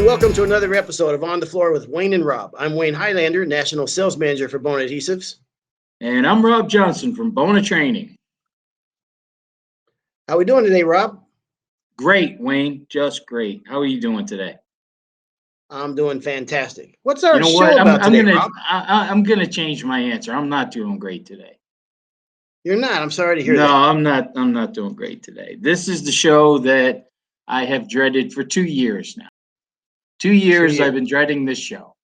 and welcome to another episode of On the Floor with Wayne and Rob. I'm Wayne Highlander, National Sales Manager for Bona Adhesives. And I'm Rob Johnson from Bona Training. How we doing today, Rob? Great, Wayne. Just great. How are you doing today? I'm doing fantastic. What's our You know show what? about today, Rob? I'm gonna change my answer. I'm not doing great today. You're not. I'm sorry to hear No, that. I'm not doing great today. This is the show that I have dreaded for 2 years now. 2 years I've been dreading this show.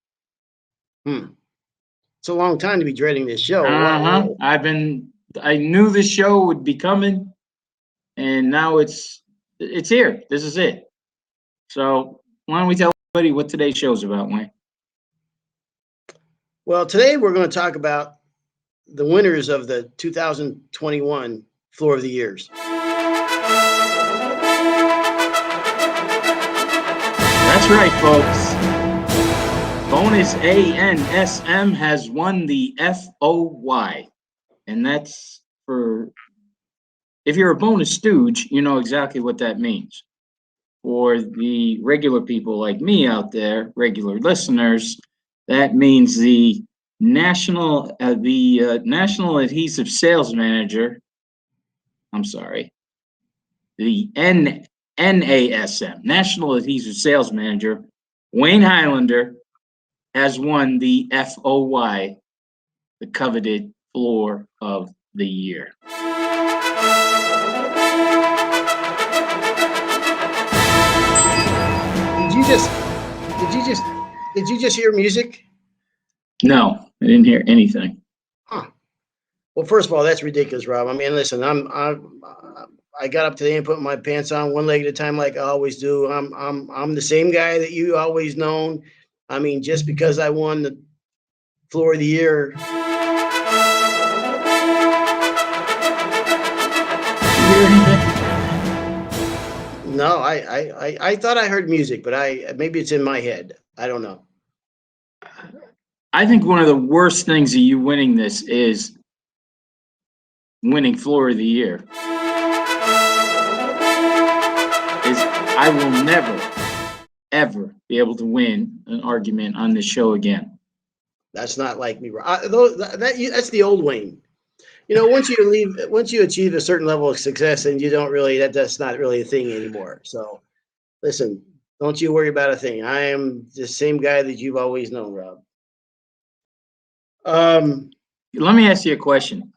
It's a long time to be dreading this show. I knew this show would be coming, and now it's here. This is it. So why don't we tell everybody what today's show's about, Wayne? Well, today we're going to talk about the winners of the 2021 Floor of the Years. That's right, folks. Bonus ANSM has won the FOY. And that's for, if you're a bonus stooge, you know exactly what that means. For the regular people like me out there, regular listeners, that means the National Adhesive Sales Manager, the NASM, National Adhesive Sales Manager, Wayne Highlander, has won the FOY, the coveted Floor of the Year. Did you just hear music? No, I didn't hear anything. Huh. Well, first of all, that's ridiculous, Rob. I mean, listen, I got up today and put my pants on one leg at a time, like I always do. I'm the same guy that you always known. I mean, just because I won the Floor of the Year. No, I thought I heard music, but maybe it's in my head. I don't know. I think one of the worst things of you winning this is winning Floor of the Year. I will never, ever be able to win an argument on this show again. That's not like me. That's the old Wayne. You know, once you achieve a certain level of success, and you don't really, that's not really a thing anymore. So, listen, don't you worry about a thing. I am the same guy that you've always known, Rob. Let me ask you a question.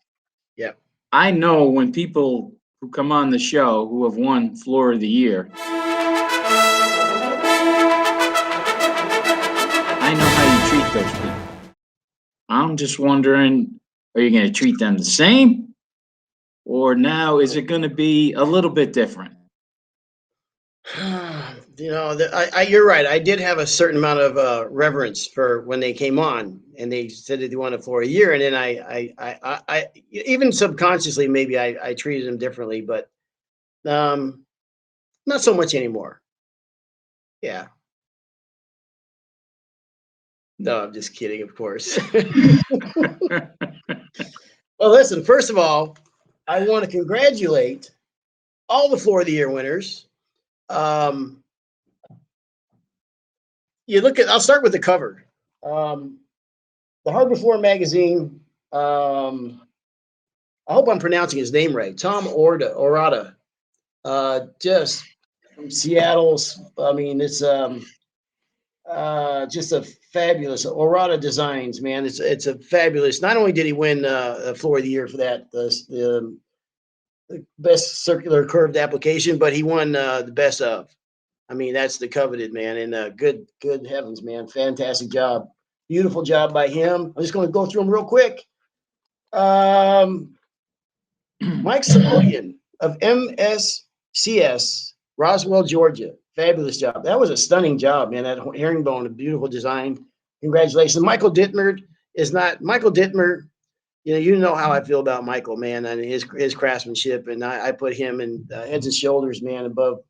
Yeah. I know when people who come on the show who have won Floor of the Year, I know how you treat those people. I'm just wondering, are you going to treat them the same? Or now is it going to be a little bit different? You know, you're right. I did have a certain amount of reverence for when they came on and they said that they wanted Floor of the Year. And then I even subconsciously, maybe I treated them differently, but not so much anymore. Yeah. No, I'm just kidding, of course. Well, listen, first of all, I want to congratulate all the Floor of the Year winners. I'll start with the cover. The Harbor Floor magazine, I hope I'm pronouncing his name right. Tom Orada, just from Seattle's, I mean, it's just a fabulous Orada Designs, man. It's a fabulous. Not only did he win a Floor of the Year for that, the best circular curved application, but he won the best of. I mean, that's the coveted, man. And good heavens, man, fantastic job, beautiful job by him. I'm just going to go through them real quick. Mike Sapotian of MSCS, Roswell, Georgia. Fabulous job. That was a stunning job, man. That herringbone, a beautiful design. Congratulations. Michael Dittmer. You know how I feel about Michael, man, and his craftsmanship. And I put him in heads and shoulders, man, above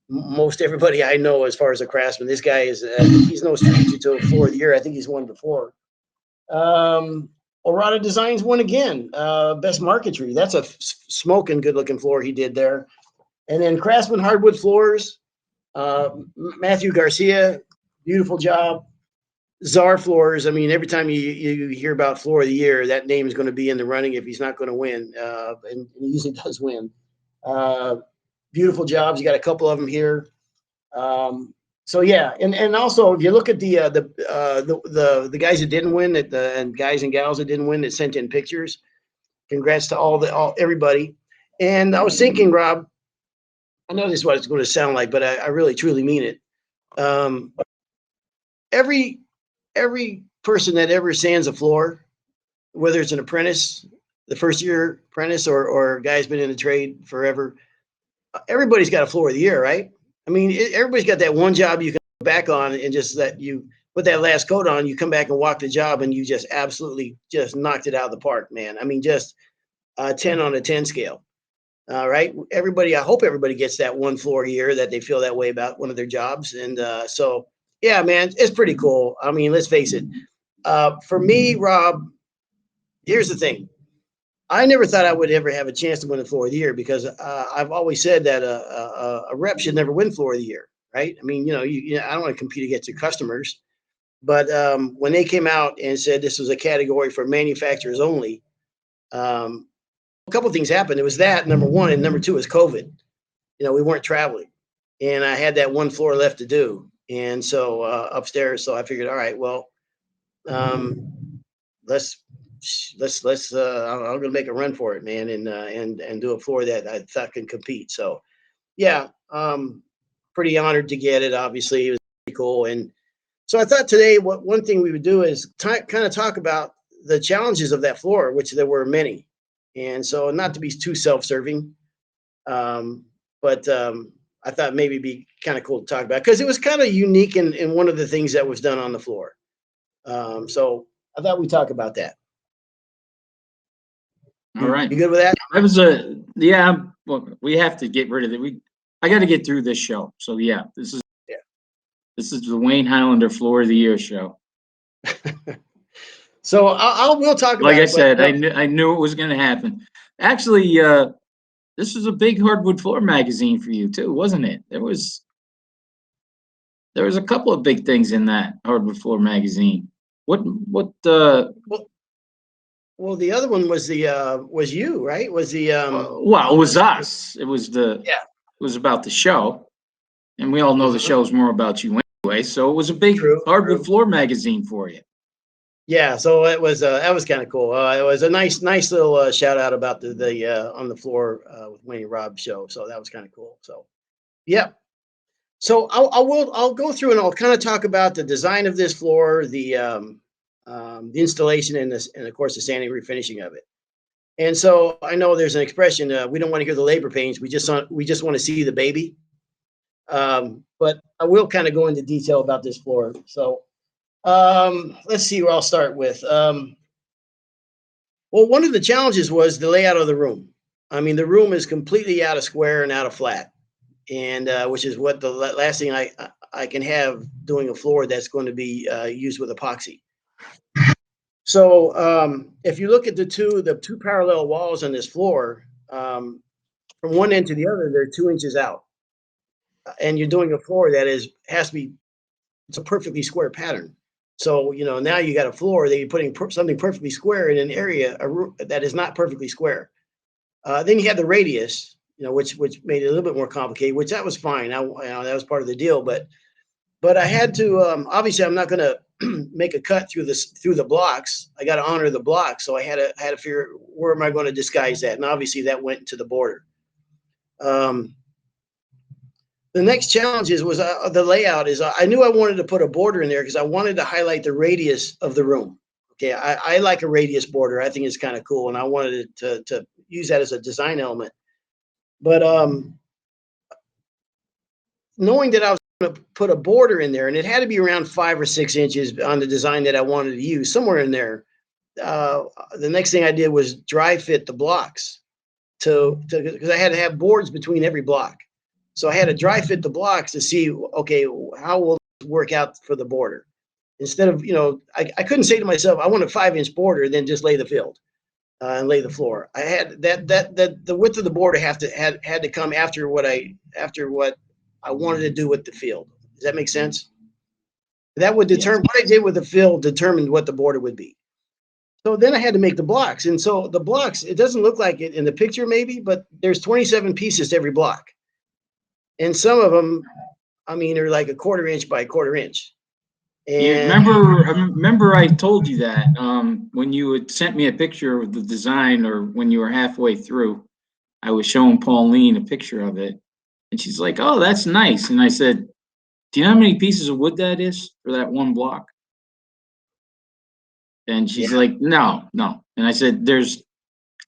most everybody I know as far as a craftsman. This guy he's no stranger to a Floor of the Year. I think he's won before. Orada Designs won again. Best marquetry. That's a smoking good looking floor he did there. And then Craftsman Hardwood Floors, Matthew Garcia, beautiful job. Czar Floors. I mean, every time you hear about Floor of the Year, that name is going to be in the running if he's not going to win, and he usually does win. Beautiful jobs. You got a couple of them here. So yeah, and also if you look at the guys that didn't win, and guys and gals that didn't win that sent in pictures, congrats to everybody. And I was thinking, Rob, I know this is what it's going to sound like, but I really truly mean it. Every person that ever sands a floor, whether it's an apprentice, the first year apprentice, or a guy's been in the trade forever, everybody's got a floor of the year, right? I mean, everybody's got that one job you can go back on and just that you put that last coat on, you come back and walk the job and you just absolutely just knocked it out of the park, man. I mean, just 10 on a 10 scale. Right. Everybody, I hope everybody gets that one floor a year that they feel that way about one of their jobs. And so, yeah, man, it's pretty cool. I mean, let's face it. For me, Rob, here's the thing. I never thought I would ever have a chance to win the floor of the year because I've always said that a rep should never win floor of the year. Right. I mean, I don't want to compete against your customers. But when they came out and said this was a category for manufacturers only, a couple of things happened. It was that, number one, and number two is COVID. We weren't traveling, and I had that one floor left to do, and so upstairs. So I figured, all right, well, let's. I'm gonna make a run for it, man, and do a floor that I thought can compete. So, yeah, pretty honored to get it. Obviously, it was pretty cool, and so I thought today, one thing we would do is kind of talk about the challenges of that floor, which there were many. And so not to be too self-serving, but I thought maybe it'd be kind of cool to talk about because it was kind of unique in one of the things that was done on the floor. So I thought we'd talk about that. All right. You good with that? That was well, we have to get rid of it. I got to get through this show. So yeah, this is the Wayne Highlander Floor of the Year show. So we'll talk about like I it, said, I knew it was going to happen. Actually, this was a big hardwood floor magazine for you too, wasn't it? There was a couple of big things in that hardwood floor magazine. What well, the other one was was you, right? Was the well, it was us. It was it was about the show, and we all know the show's more about you anyway. So it was a big hardwood floor magazine for you. Yeah, so it was that was kind of cool. It was a nice little shout out about the on the floor with Wayne Rob show. So that was kind of cool. So, yeah. So I'll go through and I'll kind of talk about the design of this floor, the installation, and of course the sanding and refinishing of it. And so I know there's an expression: we don't want to hear the labor pains. We just want to see the baby. But I will kind of go into detail about this floor. So. Let's see where I'll start with. Well, one of the challenges was the layout of the room. I mean, the room is completely out of square and out of flat, and which is what the last thing I can have doing a floor that's going to be used with epoxy. So if you look at the two parallel walls on this floor, from one end to the other, they're 2 inches out, and you're doing a floor that has to be it's a perfectly square pattern. So, now you got a floor that you're putting something perfectly square in an area that is not perfectly square. Then you have the radius, which made it a little bit more complicated, which that was fine. That was part of the deal. But I had to, obviously I'm not going to make a cut through the blocks. I got to honor the blocks. So I had to figure where am I going to disguise that? And obviously that went into the border. The next challenge was the layout. I knew I wanted to put a border in there because I wanted to highlight the radius of the room. Okay, I like a radius border. I think it's kind of cool, and I wanted to use that as a design element. But knowing that I was going to put a border in there, and it had to be around 5 or 6 inches on the design that I wanted to use, somewhere in there. The next thing I did was dry fit the blocks because I had to have boards between every block. So I had to dry fit the blocks to see, okay, how will this work out for the border? Instead of, I couldn't say to myself, I want a 5-inch border, then just lay the field and lay the floor. I had that the width of the border had to come after what I wanted to do with the field. Does that make sense? That would Yes. determine what I did with the field, determined what the border would be. So then I had to make the blocks. And so the blocks, it doesn't look like it in the picture maybe, but there's 27 pieces to every block. And some of them, I mean, are like a 1/4 inch by 1/4 inch. You And remember I told you that when you had sent me a picture of the design, or when you were halfway through, I was showing Pauline a picture of it, and she's like, "Oh, that's nice." And I said, "Do you know how many pieces of wood that is for that one block?" And she's yeah, like, "No, no." And I said,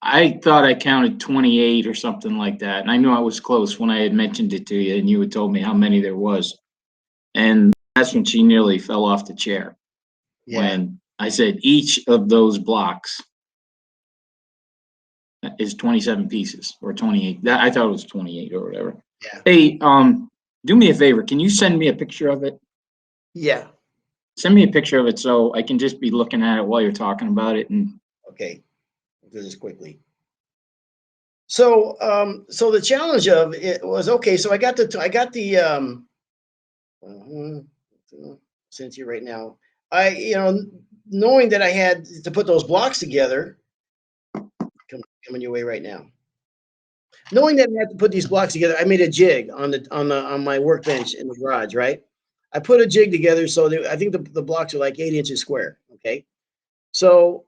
I thought I counted 28 or something like that. And I knew I was close when I had mentioned it to you, and you had told me how many there was. And that's when she nearly fell off the chair. yeah, When I said each of those blocks is 27 pieces, or 28. That, I thought it was 28 or whatever. yeah, Hey, do me a favor. Can you send me a picture of it? yeah. Send me a picture of it so I can just be looking at it while you're talking about it. And Okay, we'll do this quickly. So, so the challenge of it was, okay, so I got the sent to you right now. Knowing that I had to put those blocks together, coming your way right now. Knowing that I had to put these blocks together, I made a jig on my workbench in the garage, right? I put a jig together so that I think the blocks are like 8 inches square. Okay. So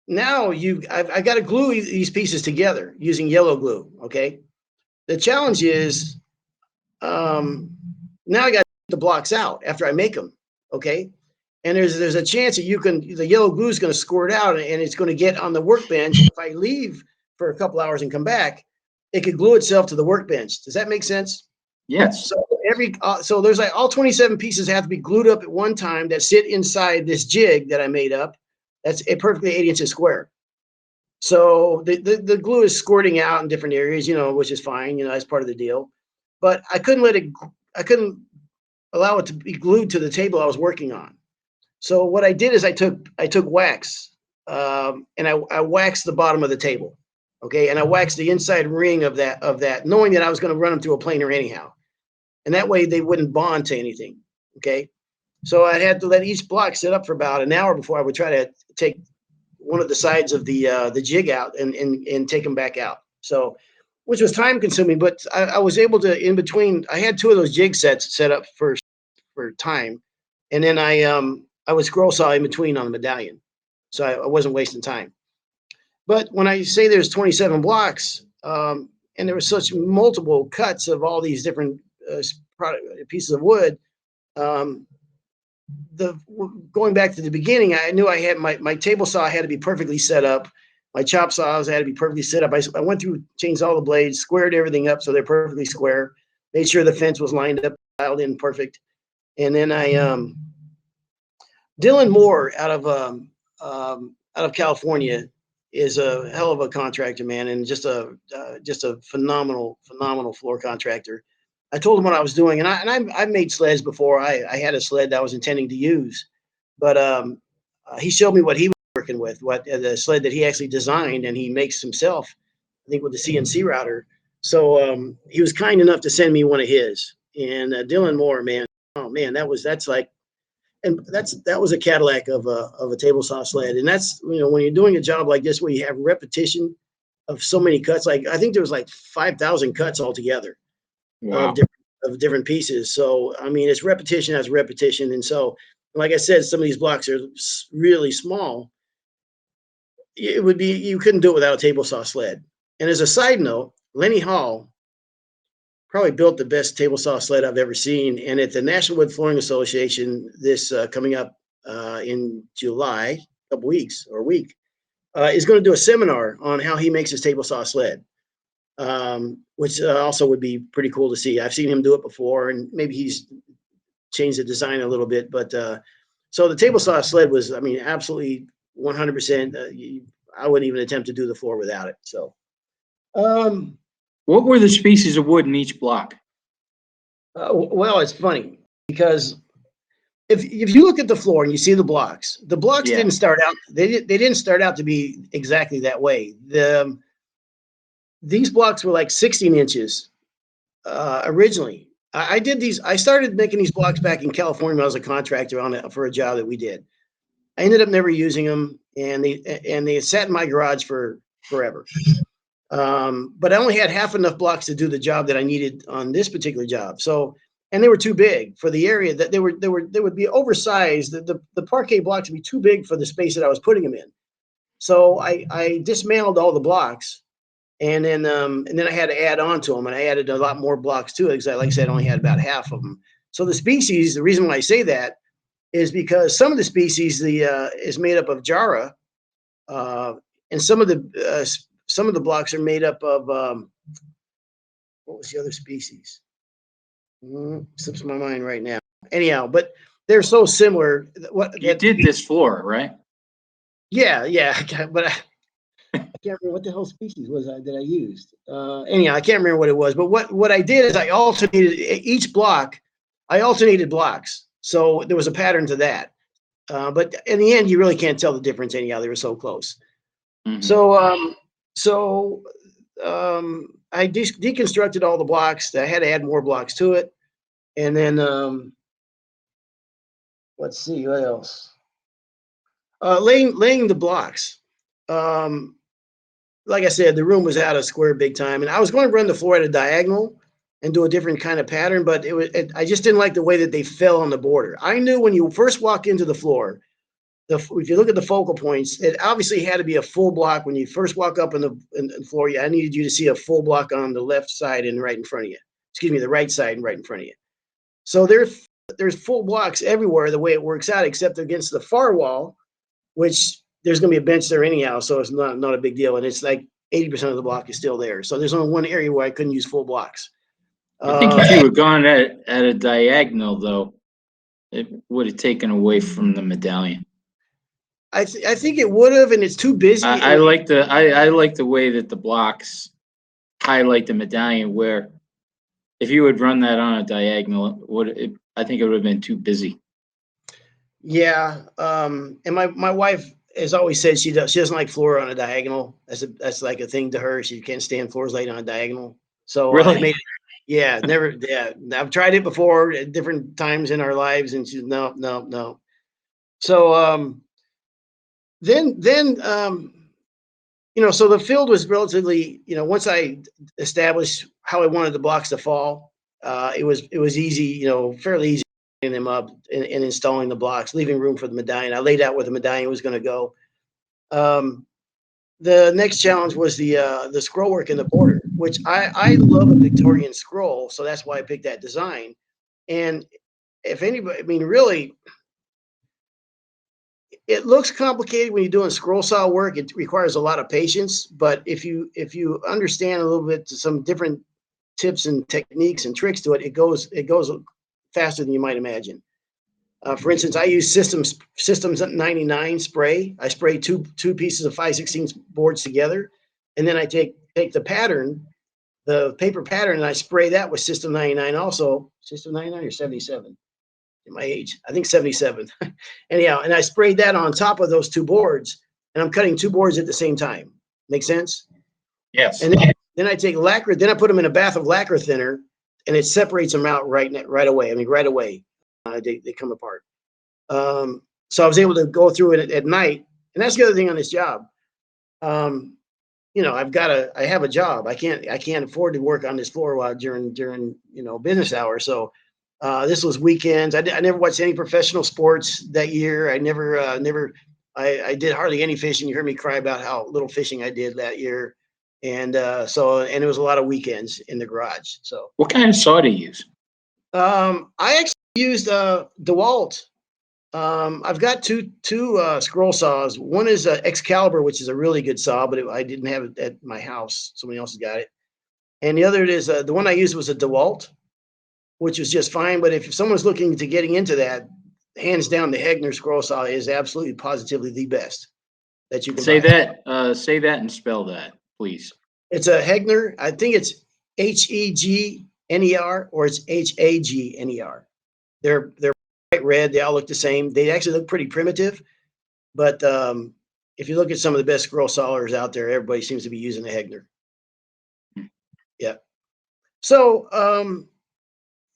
now I've got to glue these pieces together using yellow glue. Okay. The challenge is now I got the blocks out after I make them. Okay. And there's a chance that the yellow glue is going to squirt out and it's going to get on the workbench. If I leave for a couple hours and come back, it could glue itself to the workbench. Does that make sense? yes, So there's like all 27 pieces have to be glued up at one time that sit inside this jig that I made up. That's a perfectly 8 inches square. So the glue is squirting out in different areas, which is fine, that's part of the deal. But I couldn't allow it to be glued to the table I was working on. So what I did is I took wax, and I waxed the bottom of the table, okay, and I waxed the inside ring of that, knowing that I was going to run them through a planer anyhow, and that way they wouldn't bond to anything, okay. So I had to let each block sit up for about an hour before I would try to take one of the sides of the jig out and take them back out. So, which was time consuming, but I was able to, in between. I had 2 of those jig sets set up for time, and then I would scroll saw in between on the medallion, so I wasn't wasting time. But when I say there's 27 blocks, and there was such multiple cuts of all these different pieces of wood, um, going back to the beginning, I knew I had my table saw had to be perfectly set up. My chop saws had to be perfectly set up. I went through, changed all the blades, squared everything up so they're perfectly square, made sure the fence was lined up, dialed in perfect. And then Dylan Moore out of California is a hell of a contractor, man, and just a phenomenal floor contractor. I told him what I was doing, and I've made sleds before. I had a sled that I was intending to use, but he showed me what he was working with, what the sled that he actually designed and he makes himself, I think with the CNC router. So he was kind enough to send me one of his. And Dylan Moore, man, oh man, that was a Cadillac of a table saw sled. And that's, when you're doing a job like this where you have repetition of so many cuts, like I think there was like 5,000 cuts altogether. wow. Of different pieces. So I mean, it's repetition as repetition. And so, like I said, some of these blocks are really small. You couldn't do it without a table saw sled. And as a side note, Lenny Hall probably built the best table saw sled I've ever seen. And at the National Wood Flooring Association, this coming up in July, a couple weeks or a week, is going to do a seminar on how he makes his table saw sled, which also would be pretty cool to see. I've seen him do it before, and maybe he's changed the design a little bit. But so the table saw sled was, I mean, absolutely 100%. I wouldn't even attempt to do the floor without it. So. What were the species of wood in each block? Well, it's funny because if you look at the floor and you see the blocks Yeah. didn't start out. They didn't start out to be exactly that way. These blocks were like 16 inches Originally. I did these. I started making these blocks back in California when I was a contractor on it for a job that we did. I ended up never using them, and they sat in my garage for forever. But I only had half enough blocks to do the job that I needed on this particular job. So, and they were too big for the area that they would be oversized. The parquet blocks would be too big for the space that I was putting them in. So I dismantled all the blocks, and then I had to add on to them, and I added a lot more blocks to it because, like I said, I only had about half of them. So the species, the reason why I say that is because some of the species is made up of Jara, and some of the blocks are made up of what was the other species? Slips my mind right now. Anyhow, but they're so similar. You did this floor, right? Yeah, but I can't remember what the hell species was that I used. Anyhow, I can't remember what it was. But what I did is I alternated each block. I alternated blocks, so there was a pattern to that. But in the end, you really can't tell the difference anyhow. They were so close. Mhm. So I deconstructed all the blocks. I had to add more blocks to it, and then let's see what else. Laying the blocks. Like I said, the room was out of square big time, and I was going to run the floor at a diagonal and do a different kind of pattern, but I just didn't like the way that they fell on the border. I knew when you first walk into the floor, if you look at the focal points, it obviously had to be a full block. When you first walk up in the floor, I needed you to see a full block on the left side and right in front of you. Excuse me, the right side and right in front of you. So there's full blocks everywhere the way it works out, except against the far wall, which there's going to be a bench there anyhow, so it's not a big deal. And it's like 80% of the block is still there. So there's only one area where I couldn't use full blocks. I think if you had gone at a diagonal, though, it would have taken away from the medallion. I think it would have, and it's too busy. I like the way that the blocks highlight the medallion. Where if you would run that on a diagonal, I think it would have been too busy. Yeah, and my wife has always said she doesn't like floor on a diagonal. That's like a thing to her. She can't stand floors laid on a diagonal. So Really? never. Yeah, I've tried it before at different times in our lives, and she's no. So then so the field was relatively, once I established how I wanted the blocks to fall, it was easy, fairly easy getting them up and installing the blocks, leaving room for the medallion. I laid out where the medallion was going to go. The next challenge was the scroll work in the border, which I love a Victorian scroll, so that's why I picked that design. And if anybody, I mean, really, it looks complicated when you're doing scroll saw work. It requires a lot of patience, but if you understand a little bit some different tips and techniques and tricks to it, it goes faster than you might imagine. For instance, I use Systems 99 spray. I spray two pieces of 5/16 boards together, and then I take the pattern, the paper pattern, and I spray that with System 99 also. System 99 or 77? In my age, I think 77. Anyhow, and I sprayed that on top of those two boards, and I'm cutting two boards at the same time. Make sense? Yes. And then I take lacquer, then I put them in a bath of lacquer thinner, and it separates them out right away. I mean, right away, they come apart. So I was able to go through it at night, and that's the other thing on this job. I have a job. I can't afford to work on this floor while during business hours. So this was weekends. I never watched any professional sports that year. I I did hardly any fishing. You heard me cry about how little fishing I did that year. And it was a lot of weekends in the garage. So what kind of saw do you use? I actually used DeWalt. I've got two scroll saws. One is Excalibur, which is a really good saw, but I didn't have it at my house. Somebody else has got it. And the other is the one I used was a DeWalt, which was just fine. But if someone's looking to getting into that, hands down, the Hegner scroll saw is absolutely positively the best that you can Say buy. say that and spell that, please. It's a Hegner. I think it's Hegner or it's Hagner. They're bright red. They all look the same. They actually look pretty primitive, but if you look at some of the best scroll sawers out there, everybody seems to be using the Hegner. Yeah. So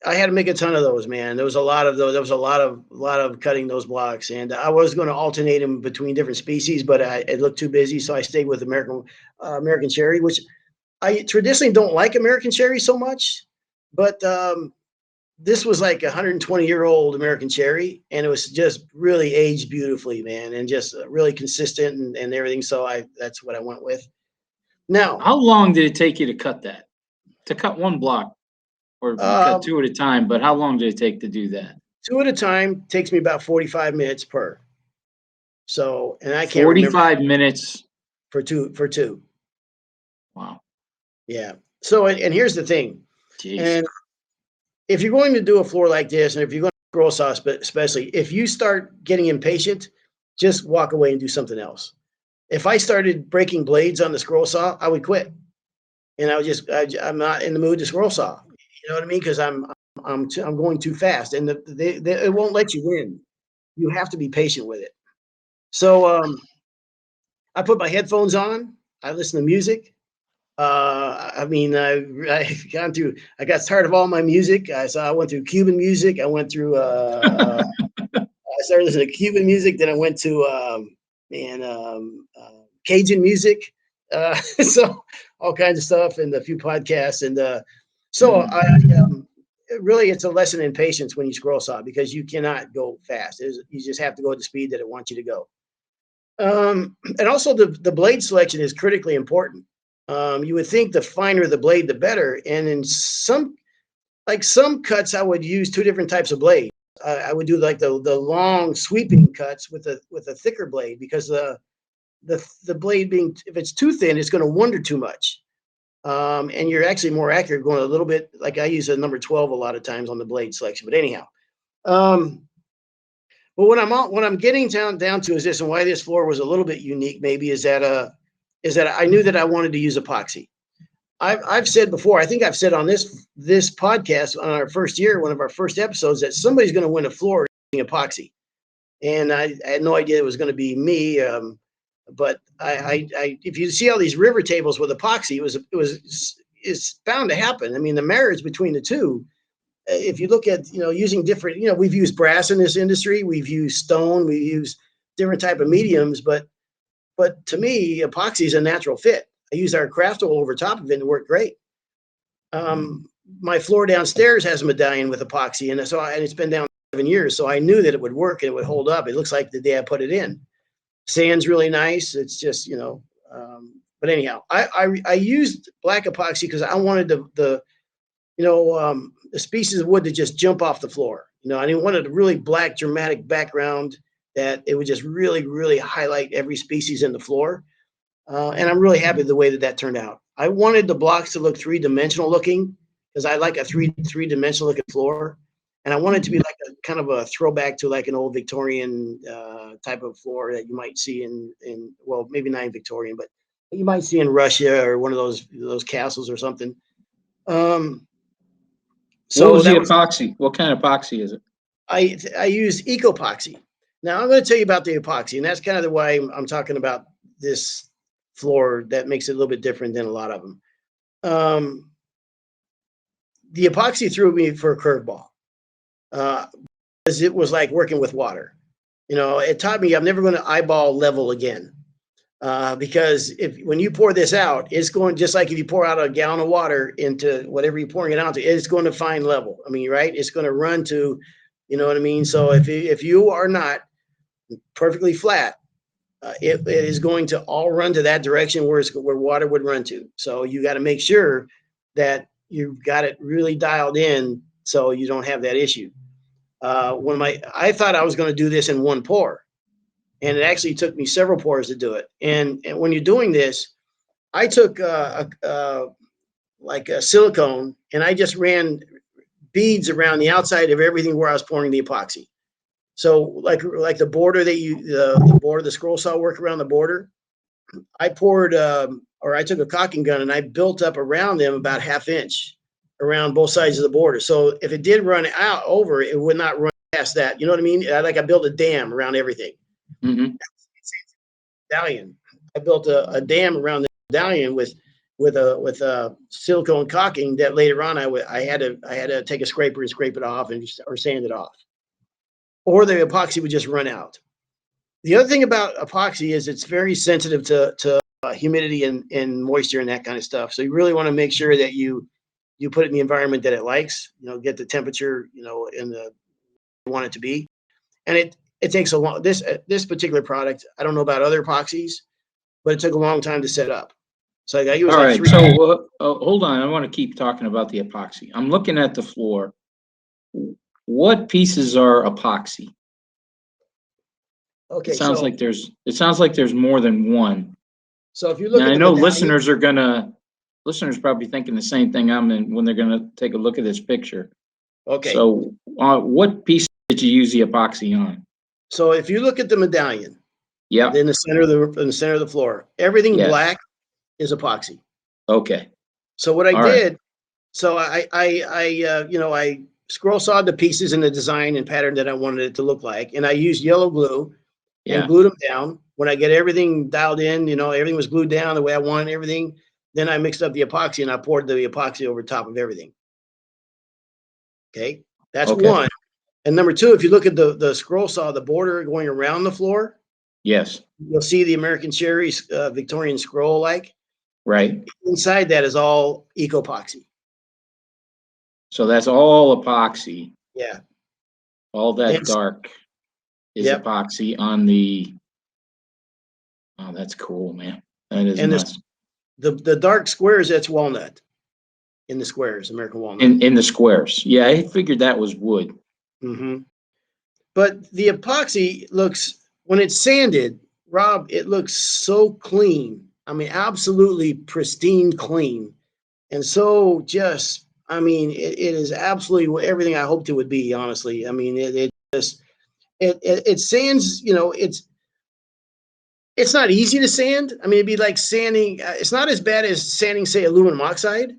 I had to make a ton of those, man. There was a lot of those. There was a lot of cutting those blocks, and I was going to alternate them between different species, but it looked too busy, so I stayed with American cherry, which I traditionally don't like American cherry so much, but this was like a 120-year-old American cherry, and it was just really aged beautifully, man, and just really consistent and everything. So that's what I went with. Now, How long did it take you to cut that? To cut one block, or you cut two at a time? But how long did it take to do that? two at a time takes me about 45 minutes per. So, and I can't remember 45 minutes. for two. Wow. Yeah. So, and here's the thing. Jeez. And if you're going to do a floor like this, and if you're going to scroll saw, especially if you start getting impatient, just walk away and do something else. If I started breaking blades on the scroll saw, I would quit, and I'm not in the mood to scroll saw. You know what I mean? Because I'm going too fast, and it won't let you win. You have to be patient with it. So I put my headphones on. I listen to music. I mean, I got tired of all my music. I went through Cuban music. I went through, I started listening to Cuban music. Then I went to, Cajun music. So all kinds of stuff and a few podcasts. And really, it's a lesson in patience when you scroll saw, because you cannot go fast. You just have to go at the speed that it wants you to go. And also the blade selection is critically important. You would think the finer the blade, the better. And in some cuts, I would use two different types of blade. I would do like the long sweeping cuts with a thicker blade, because the blade being, if it's too thin, it's going to wander too much. And you're actually more accurate going a little bit. Like I use a number 12 a lot of times on the blade selection. But anyhow, but what I'm getting down to is this, and why this floor was a little bit unique, maybe, is that I knew that I wanted to use epoxy. I've said before, I think I've said on this podcast on our first year, one of our first episodes, that somebody's going to win a floor using epoxy, and I had no idea it was going to be me. But if you see all these river tables with epoxy, it's bound to happen. I mean, the marriage between the two. If you look at, using different, we've used brass in this industry, we've used stone, we use different type of mediums, but to me, epoxy is a natural fit. I used our craft oil over top of it and it worked great. My floor downstairs has a medallion with epoxy, and it's been down 7 years, so I knew that it would work and it would hold up. It looks like the day I put it in. Sand's really nice. It's just, but anyhow, I used black epoxy because I wanted the species of wood to just jump off the floor. I didn't want a really black, dramatic background that it would just really, really highlight every species in the floor. And I'm really happy with the way that turned out. I wanted the blocks to look three-dimensional looking, because I like a three-dimensional looking floor. And I want it to be like a kind of a throwback to like an old Victorian type of floor that you might see well, maybe not in Victorian, but you might see in Russia or one of those castles or something. So what was the epoxy? What kind of epoxy is it? I use Epoxy. Now I'm going to tell you about the epoxy, and that's kind of why I'm talking about this floor that makes it a little bit different than a lot of them. The epoxy threw me for a curveball, because it was like working with water. It taught me I'm never going to eyeball level again. Because when you pour this out, it's going, just like if you pour out a gallon of water into whatever you're pouring it out to, it's going to find level. I mean, right? It's going to run to, you know what I mean? So if you are not perfectly flat, it is going to all run to that direction where water would run to. So you got to make sure that you've got it really dialed in so you don't have that issue. I thought I was going to do this in one pour. And it actually took me several pours to do it. And when you're doing this, I took like a silicone, and I just ran beads around the outside of everything where I was pouring the epoxy. So like the border the border, the scroll saw work around the border, I poured, or I took a caulking gun and I built up around them about 1/2 inch around both sides of the border. So if it did run out over, it would not run past that. You know what I mean? I built a dam around everything. Mm-hmm. Medallion. I built a dam around the medallion with with a silicone caulking that later on I had to take a scraper and scrape it off or sand it off, or the epoxy would just run out. The other thing about epoxy is it's very sensitive to humidity and moisture and that kind of stuff. So you really want to make sure that you put it in the environment that it likes. Get the temperature in the you want it to be, and it takes a long this particular product. I don't know about other epoxies, but it took a long time to set up. So I use All like right, 3. so hold on. I want to keep talking about the epoxy. I'm looking at the floor. What pieces are epoxy? Okay, It sounds like there's more than one. so if you look Now at I the know medallion, listeners probably thinking the same thing I'm in when they're gonna take a look at this picture. okay. So what piece did you use the epoxy on? So if you look at the medallion Yeah. in the center of the floor, everything Yes. black is epoxy. Okay. So what I All right. did, so I scroll sawed the pieces in the design and pattern that I wanted it to look like, and I used yellow glue and Yeah. glued them down. When I get everything dialed in, everything was glued down the way I wanted everything. Then I mixed up the epoxy and I poured the epoxy over top of everything. Okay, that's Okay. one. And number two, if you look at the scroll saw, the border going around the floor, Yes. you'll see the American Cherry Victorian scroll like. Right. Inside that is all epoxy. So that's all epoxy. Yeah. All that And dark is yep. epoxy on the. Oh, that's cool, man. That is And nice. the dark squares, that's walnut in the squares, American walnut. In the squares. Yeah, I figured that was wood. Mm-hmm. But the epoxy looks, when it's sanded, Rob, it looks so clean. I mean, absolutely pristine clean. And so just, I mean, it is absolutely everything I hoped it would be, honestly. I mean, it just, it sands, it's not easy to sand. I mean, it'd be like sanding. It's not as bad as sanding, say, aluminum oxide,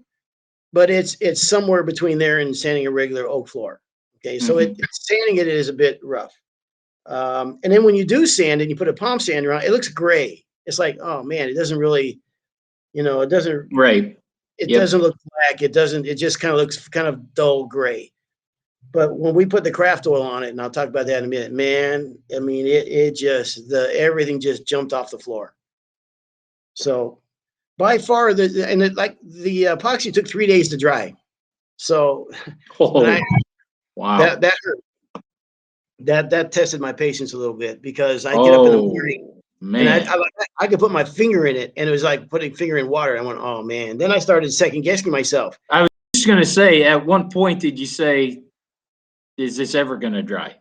but it's somewhere between there and sanding a regular oak floor. Okay, so sanding it is a bit rough. And then when you do sand and you put a palm sander on, it looks gray. It's like, oh man, it doesn't really, it doesn't. Right. It Yep. doesn't look black. It doesn't. It just kind of looks kind of dull gray. But when we put the craft oil on it, and I'll talk about that in a minute, man, I mean, it just everything just jumped off the floor. So by far the epoxy took 3 days to dry. So Oh, wow. that tested my patience a little bit, because I get up in the morning man. and I could put my finger in it, and it was like putting finger in water. I went, oh man. Then I started second guessing myself. I was just gonna say, at one point did you say, is this ever gonna dry?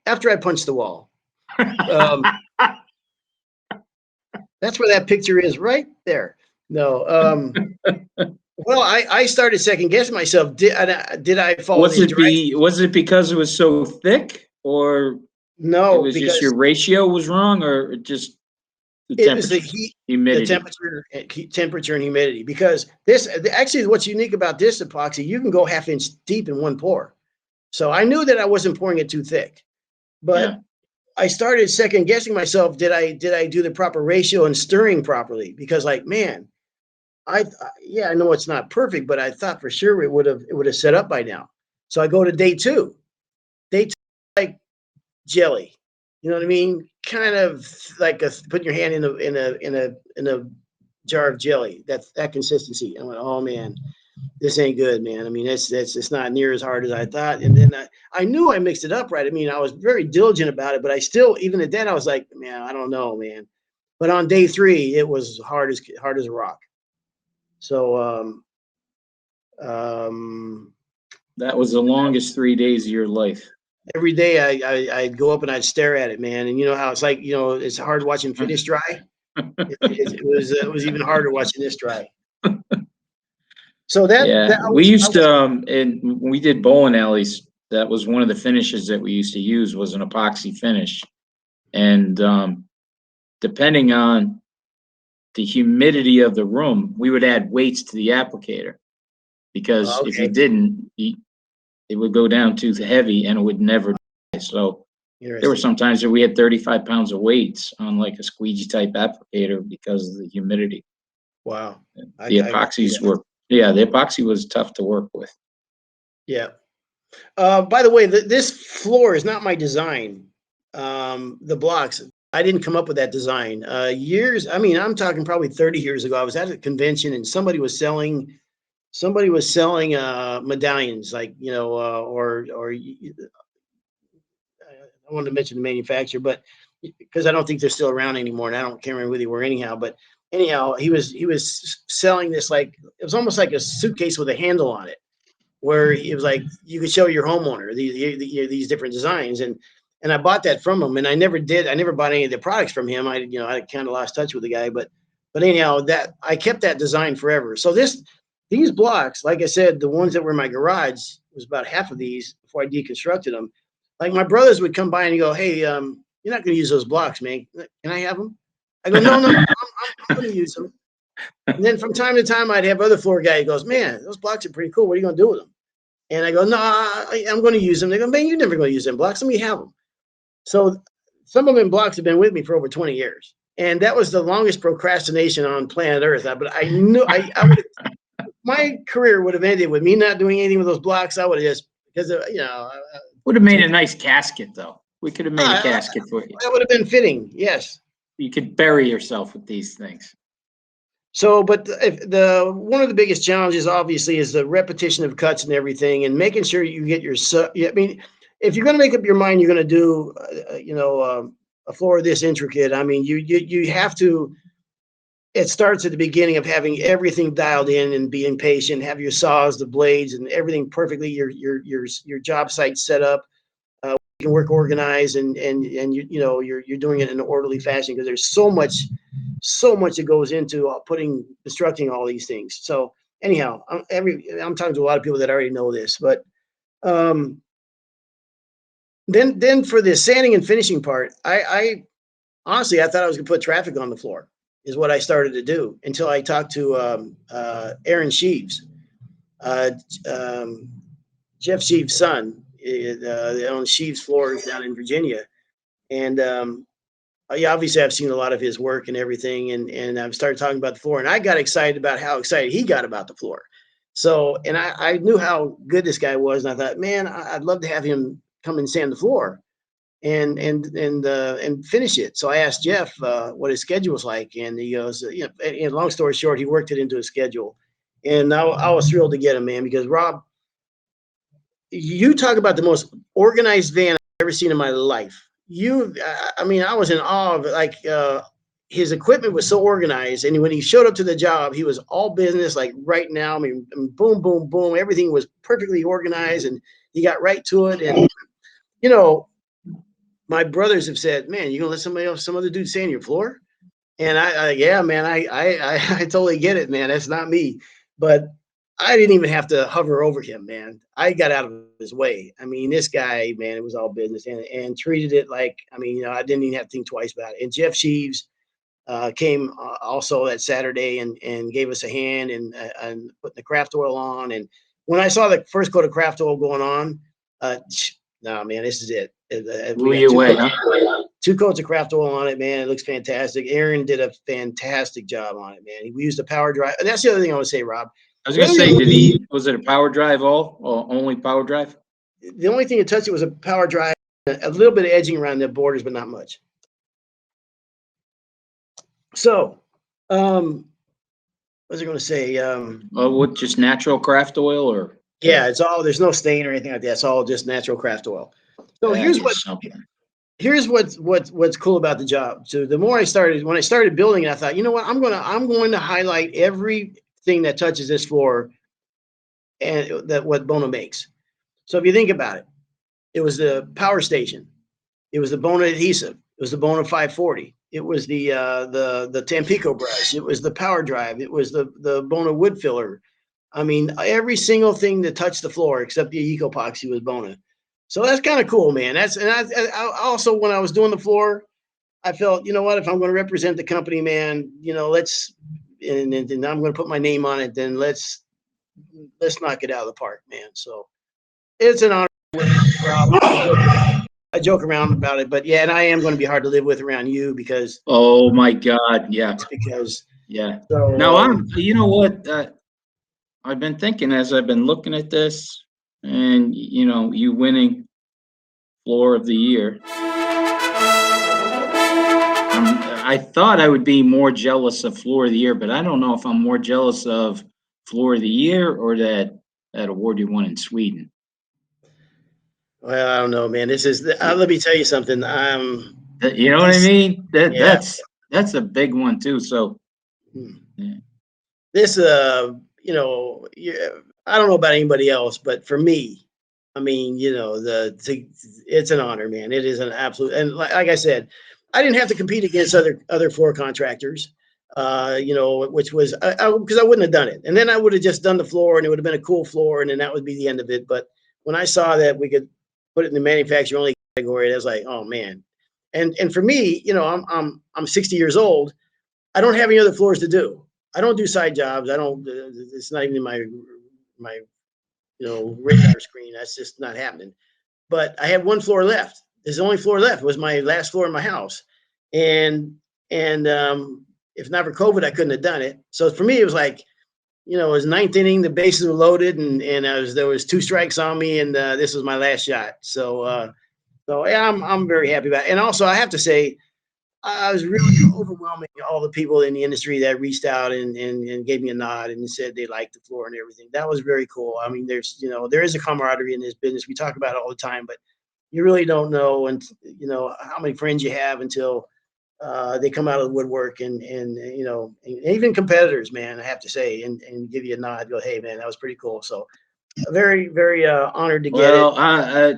After I punched the wall. That's where that picture is, right there. No. Well, I started second guessing myself. Did I follow Was the was it because it was so thick, or it No, was just because your ratio was wrong, or just the it was the temperature, heat, humidity? the temperature and humidity. Because this actually, what's unique about this epoxy, you can go half-inch deep in one pour. So I knew that I wasn't pouring it too thick, but Yeah. I started second guessing myself. Did I do the proper ratio and stirring properly? Because like, man, I know it's not perfect, but I thought for sure it would have set up by now. So I go to day two. Day two, like jelly. You know what I mean? Kind of like putting your hand in a jar of jelly. That's that consistency. I went, oh man, this ain't good, man. I mean, it's not near as hard as I thought. And then I knew I mixed it up right. I mean, I was very diligent about it, but I still, even at that, I was like, man, I don't know, man. But on day three, it was hard as a rock. So That was the longest 3 days of your life. every day I'd go up and I'd stare at it, man. And you know how it's like, it's hard watching finish dry. It was even harder watching this dry. So We used to, and when we did bowling alleys, that was one of the finishes that we used to use, was an epoxy finish. And depending on the humidity of the room, we would add weights to the applicator, because if you didn't, it would go down too heavy and it would never dry. So there were some times that we had 35 pounds of weights on like a squeegee type applicator because of the humidity. Wow. The epoxies were, yeah, the epoxy was tough to work with. Yeah. By the way, this floor is not my design. The blocks, I didn't come up with that design. Years, I mean, I'm talking probably 30 years ago. I was at a convention and somebody was selling medallions, like, you know, or I wanted to mention the manufacturer, but because I don't think they're still around anymore, and I don't can't remember who they were anyhow. But anyhow, he was selling this, like it was almost like a suitcase with a handle on it, where it was like you could show your homeowner these different designs, and I bought that from him, and I never bought any of the products from him. I kind of lost touch with the guy, but anyhow, that I kept that design forever. So these blocks, like I said, the ones that were in my garage was about half of these before I deconstructed them. Like my brothers would come by and go, "Hey, you're not going to use those blocks, man. Can I have them?" I go, "No, I'm going to use them." And then from time to time, I'd have other floor guy who goes, "Man, those blocks are pretty cool. What are you going to do with them?" And I go, "No, I'm going to use them." They go, "Man, you're never going to use them blocks. Let me have them." So some of them blocks have been with me for over 20 years. And that was the longest procrastination on planet Earth. But I knew I would my career would have ended with me not doing anything with those blocks. I would have just, because, Would have made a nice casket, though. We could have made a casket for you. that would have been fitting. Yes. You could bury yourself with these things. So, but the one of the biggest challenges, obviously, is the repetition of cuts and everything, and making sure you get your. I mean, if you're going to make up your mind, you're going to do, a floor this intricate. I mean, you have to. It starts at the beginning of having everything dialed in and being patient. Have your saws, the blades, and everything perfectly. Your job site set up. You can work organized, and you're doing it in an orderly fashion, because there's so much that goes into constructing all these things. So anyhow, I'm talking to a lot of people that already know this, but then for the sanding and finishing part, I honestly, I thought I was gonna put traffic on the floor, is what I started to do, until I talked to Aaron Sheaves, uh, um, Jeff Sheaves' son. They own Sheaves Floors down in Virginia, and yeah, obviously I've seen a lot of his work and everything, and I've started talking about the floor, and I got excited about how excited he got about the floor. So, and I knew how good this guy was, and I thought, man, I'd love to have him come and sand the floor and finish it. So I asked Jeff what his schedule was like, and he goes, and long story short, he worked it into his schedule, and I was thrilled to get him, man, because Rob, you talk about the most organized van I've ever seen in my life. I mean, I was in awe of it. Like, his equipment was so organized, and when he showed up to the job, he was all business. Like right now, I mean, boom, boom, boom, everything was perfectly organized, and he got right to it. And you know, my brothers have said, "Man, you gonna let some other dude sand your floor?" And yeah, man, I totally get it, man. That's not me, but I didn't even have to hover over him, man. I got out of his way. I mean, this guy, man, it was all business, and treated it like, I mean, I didn't even have to think twice about it. And Jeff Sheaves came also that Saturday, and gave us a hand, and putting the craft oil on. And when I saw the first coat of craft oil going on, no, man, this is it. Blew you away, huh? 2 coats of craft oil on it, man. It looks fantastic. Aaron did a fantastic job on it, man. We used a power drive. And that's the other thing I want to say, Rob. I was gonna say, was it a power drive or only power drive? The only thing that touched it was a power drive, a little bit of edging around the borders, but not much. So, what was I going to say? What, just natural craft oil, or? Yeah, there's no stain or anything like that. It's all just natural craft oil. So here's what's cool about the job. So when I started building it, I thought, you know what, I'm going to highlight everything that touches this floor, and that what Bona makes. So if you think about it, it was the power station, it was the Bona adhesive, it was the Bona 540, it was the Tampico brush, it was the power drive, it was the Bona wood filler. I mean, every single thing that touched the floor except the Epoxy was Bona. So that's kind of cool, man. I also, when I was doing the floor, I felt, you know what, if I'm going to represent the company, man, and I'm going to put my name on it, then let's knock it out of the park, man. So it's an honor. I joke around about it, but yeah, and I am going to be hard to live with around you, because Oh my God, yeah. because Yeah. So, Now you know what? I've been thinking as I've been looking at this, and you winning floor of the year. I thought I would be more jealous of floor of the year, but I don't know if I'm more jealous of floor of the year or that award you won in Sweden. well, I don't know, man. Let me tell you something. You know what I This, mean? yeah. That's a big one too. So Hmm. yeah. This, yeah, I don't know about anybody else, but for me, I mean, it's an honor, man. It is an absolute, and like I said, I didn't have to compete against other floor contractors, which was because I wouldn't have done it, and then I would have just done the floor, and it would have been a cool floor, and then that would be the end of it. But when I saw that we could put it in the manufacturer only category, I was like, oh man. And for me, I'm 60 years old. I don't have any other floors to do. I don't do side jobs. I don't. It's not even in my radar screen. That's just not happening. But I had one floor left. There's the only floor left. It was my last floor in my house, and if not for COVID, I couldn't have done it. So for me, it was like, it was ninth inning. The bases were loaded, and there was two strikes on me, and this was my last shot. So yeah, I'm very happy about it. And also, I have to say, I was really overwhelming all the people in the industry that reached out and gave me a nod and said they liked the floor and everything. That was very cool. I mean, there is a camaraderie in this business. We talk about it all the time, but you really don't know how many friends you have until they come out of the woodwork and even competitors, man, I have to say, and give you a nod, go, hey man, that was pretty cool. So very, very honored to get it. Well,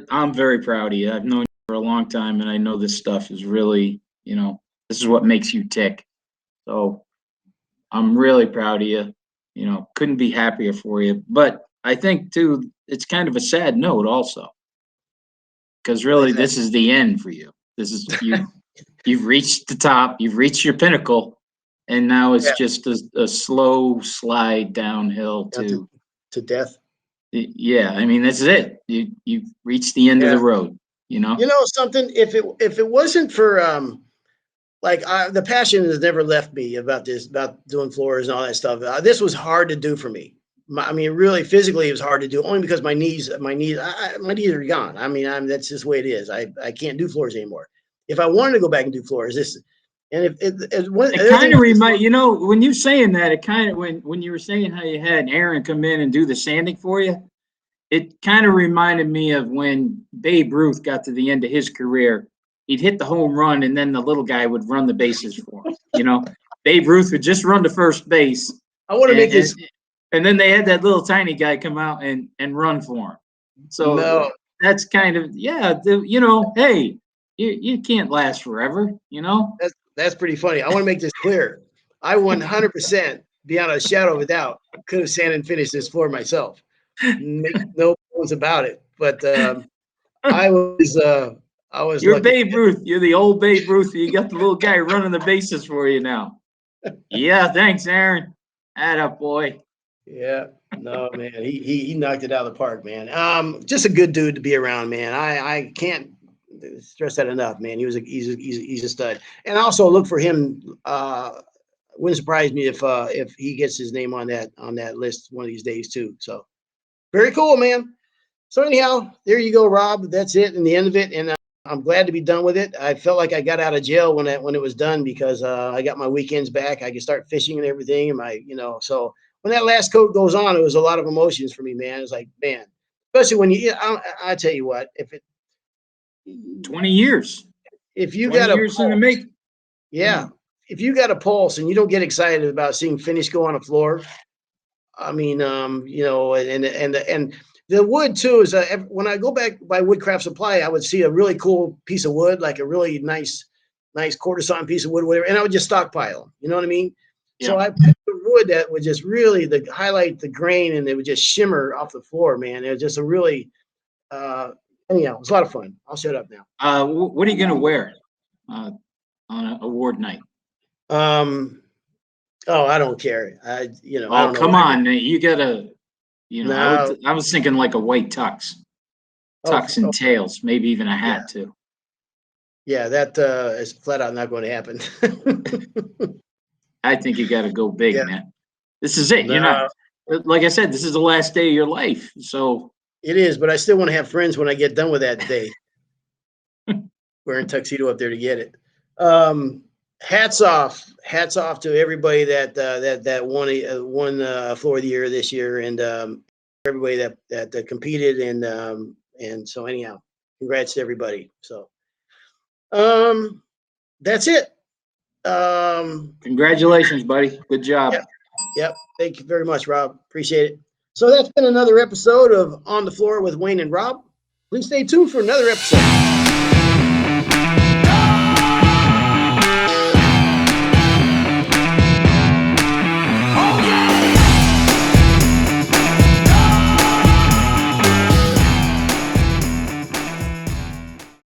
I'm very proud of you. I've known you for a long time, and I know this stuff is really, this is what makes you tick. So I'm really proud of you. Couldn't be happier for you. But I think too, it's kind of a sad note also, because Why really is that? this is the end for you. This is you've reached the top, you've reached your pinnacle, and now it's Yeah, just a slow slide downhill down to death. yeah. I mean, this is it. You've reached the end of Yeah. the road. Something, if it wasn't for the passion has never left me about doing floors and all that stuff. This was hard to do for me. I mean, really physically, it was hard to do only because my knees are gone. I mean, that's just the way it is. I can't do floors anymore. If I wanted to go back and do floors, It kind of remind when you're saying that, it kind of when you were saying how you had Aaron come in and do the sanding for you, it kind of reminded me of when Babe Ruth got to the end of his career. He'd hit the home run, and then the little guy would run the bases for him. Babe Ruth would just run to first base, I want to make this. and then they had that little tiny guy come out and run for him. So No, that's kind of hey, you can't last forever. that's pretty funny. I want to make this clear. I 100%, beyond a shadow of a doubt, could have sanded and finished this floor myself. Make no bones about it. But I was You're lucky. Babe Ruth. You're the old Babe Ruth. You got the little guy running the bases for you now. Yeah, thanks, Aaron. Atta boy. Yeah, no, man, he knocked it out of the park, man. Just a good dude to be around, man. I can't stress that enough, man. He's a stud, and also look for him. Wouldn't surprise me if he gets his name on that list one of these days too. So very cool, man. So anyhow, there you go, Rob. That's it, and the end of it. And I'm glad to be done with it. I felt like I got out of jail when it was done because I got my weekends back. I could start fishing and everything. And so when that last coat goes on, it was a lot of emotions for me, man. It's like, man, especially when I tell you what, 20 years. if you 20 got a years in the pulse, make. yeah, if you got a pulse and you don't get excited about seeing finish go on the floor, I mean, and the wood too is when I go back by Woodcraft Supply, I would see a really cool piece of wood, like a really nice quarter sawn piece of wood, whatever, and I would just stockpile them. You know what I mean? So Yeah. I picked the wood that would just really highlight the grain, and it would just shimmer off the floor, man. It was just a really anyhow, it was a lot of fun. I'll shut up now. What are you gonna wear on an award night? Oh, I don't care. I Oh, don't know. come on, you gotta. No. I was thinking like a white tux and Oh, tails, maybe even a yeah. hat too. Yeah, that is flat out not going to happen. I think you got to go big, Yeah. man. This is it. You're not, like I said, this is the last day of your life. So It is, but I still want to have friends when I get done with that day. Wearing tuxedo up there to get it. Hats off to everybody that won Floor of the Year this year, and everybody that competed, and so anyhow, congrats to everybody. So that's it. congratulations, buddy. Good job. Yep. Thank you very much, Rob. Appreciate it. So that's been another episode of On the Floor with Wayne and Rob. Please stay tuned for another episode.